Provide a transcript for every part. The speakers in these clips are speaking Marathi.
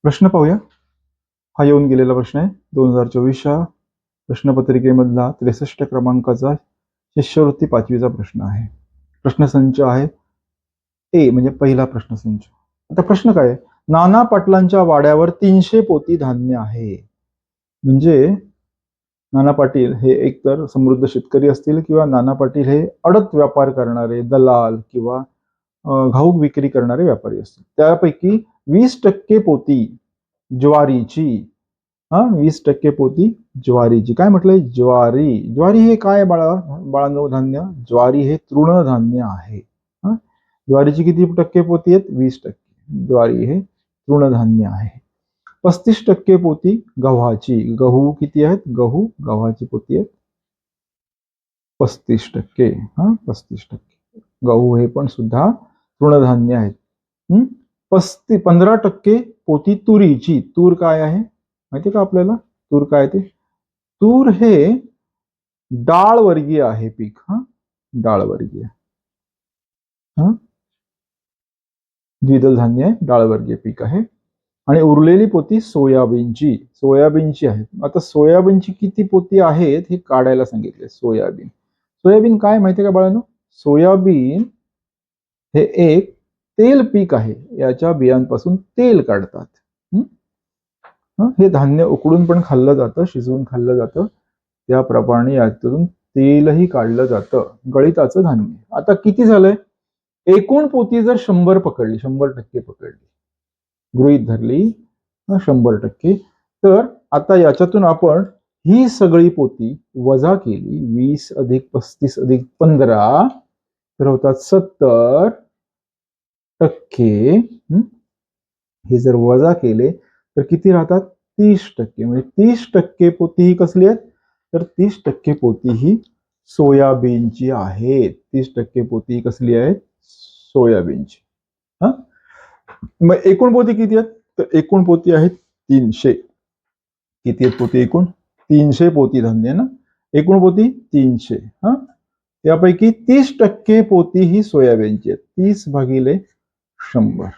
प्रश्न पाहूया. हा येऊन गेलेला प्रश्न आहे 2024च्या प्रश्नपत्रिकेमधला 63 क्रमांकाचा शिष्यवृत्ती 5वीचा प्रश्न आहे. प्रश्नसंच आहे ए म्हणजे पहिला प्रश्नसंच. आता प्रश्न काय आहे? नाना पाटलांच्या वाड्यावर 300 पोती धान्य आहे. म्हणजे नाना पाटील हे एकतर समृद्ध शेतकरी असतील किंवा नाना पाटील हे अडत व्यापार करणारे दलाल किंवा घाऊक विक्री करणारे व्यापारी असतील. त्यापैकी 20% पोती ज्वारीची 20% पोती ज्वारीची. काय म्हटलंय? ज्वारी. ज्वारी हे काय बाळांनो धान्य? ज्वारी हे तृणधान्य आहे. ज्वारीची किती टक्के पोती आहेत? 20%. ज्वारी हे तृणधान्य आहे. 35% पोती गव्हाची. गहू किती आहेत? गव्हाची पोती आहेत 35%. 35%. गहू हे पण सुद्धा तृणधान्य आहेत. 15% पोती तुरीची. तूर काय आहे माहिती का आपल्याला? तूर काय ते? तूर हे डाळ वर्गीय आहे पीक. डाळ वर्गीय द्विदल धान्य आहे, डाळ वर्गीय पीक आहे. आणि उरलेली पोती सोयाबीनची आहे. आता सोयाबीनची किती पोती आहेत हे काढायला सांगितले. सोयाबीन काय माहितीये का बाळांनो? सोयाबीन हे एक तेल पीक आहे. याच्या बियांपासून तेल काढतात. हे धान्य उकडून पण खाल्लं जातं, शिजवून खाल्लं जातं. त्याप्रमाणे यातून तेलही काढलं जातं. गळिताचं धान्य. आता किती झालंय? एकूण पोती जर 100 पकडली, 100% पकडली, गृहीत धरली 100%, तर आता याच्यातून आपण ही सगळी पोती वजा केली. 20 अधिक 35 अधिक 15 तर होतात 70%. हे जर वजा केले तर किती राहतात? 30%. म्हणजे 30% पोती ही कसली आहेत? तर 30% पोती ही सोयाबीनची आहेत. 30% पोती कसली आहेत? सोयाबीनची. मग एकूण पोती किती आहेत? तर एकूण पोती आहेत 300. किती आहेत पोती एकूण? 300 पोती धान्य ना. एकूण पोती 300. त्यापैकी 30% पोती ही सोयाबीनची आहेत. 30 भागिले 100.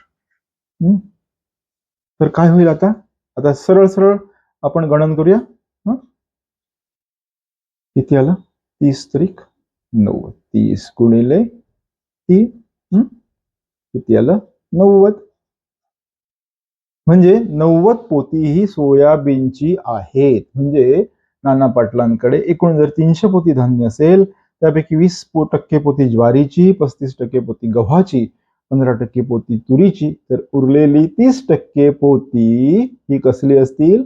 तर काय होईल आता? आता सरळ सरळ आपण गणन करूया. किती आलं? 30 त्रिक 90. 30 गुणिले 3 किती आलं? 90. म्हणजे 90 पोती ही सोयाबीनची आहेत. म्हणजे नाना पाटलांकडे एकूण जर 300 पोती धान्य असेल, त्यापैकी 20% पोती ज्वारीची, 35% पोती गव्हाची, 15% पोती तुरीची, तर उरलेली 30% पोती ही कसली असतील?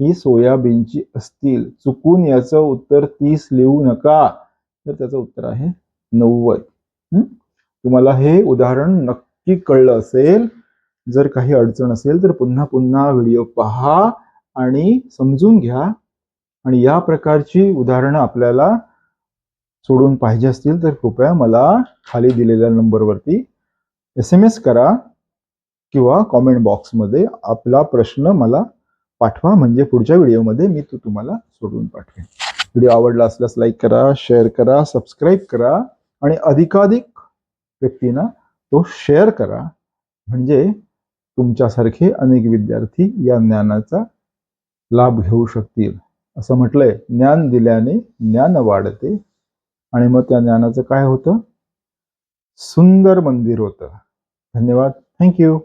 ही सोयाबीनची असतील. चुकून याचं उत्तर 30 लिहू नका. तर त्याचं उत्तर आहे 90. तुम्हाला हे उदाहरण नक्की कळलं असेल. जर काही अडचण असेल तर पुन्हा पुन्हा व्हिडिओ पहा आणि समजून घ्या. आणि या प्रकारची उदाहरणं आपल्याला सोडून पाहिजे असतील तर कृपया मला खाली दिलेल्या नंबरवरती SMS करा किंवा कॉमेंट बॉक्समध्ये आपला प्रश्न मला पाठवा. म्हणजे पुढच्या व्हिडिओमध्ये मी तो तुम्हाला सोडून पाठवेन. व्हिडिओ आवडला असल्यास लाईक करा, शेअर करा, सबस्क्राईब करा आणि अधिकाधिक व्यक्तींना तो शेअर करा. म्हणजे तुमच्यासारखे अनेक विद्यार्थी या ज्ञानाचा लाभ घेऊ शकतील. असं म्हटलंय, ज्ञान दिल्याने ज्ञान वाढते आणि मग त्या ज्ञानाचं काय होतं? सुंदर मंदिर होतं. धन्यवाद. थँक्यू.